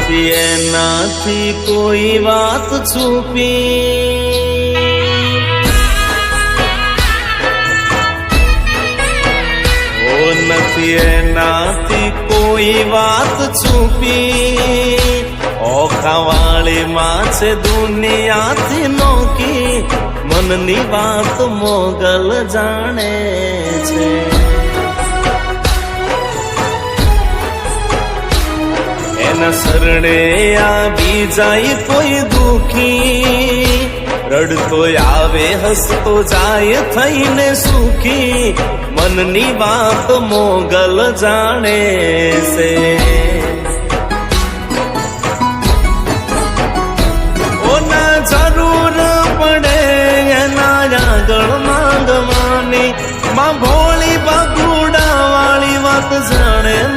નથી એનાથી કોઈ વાત છુપી, ઓ નથી એનાથી કોઈ વાત છુપી, ઓખાવાળી માં છે દુનિયાથી નોકી, મનની વાત મોગલ જાણે છે। એના શરણે આવી જાય કોઈ દુખી, રડતો આવે હસતો જાય થઈને સુખી, મનની વાત મોગલ જાણે છે।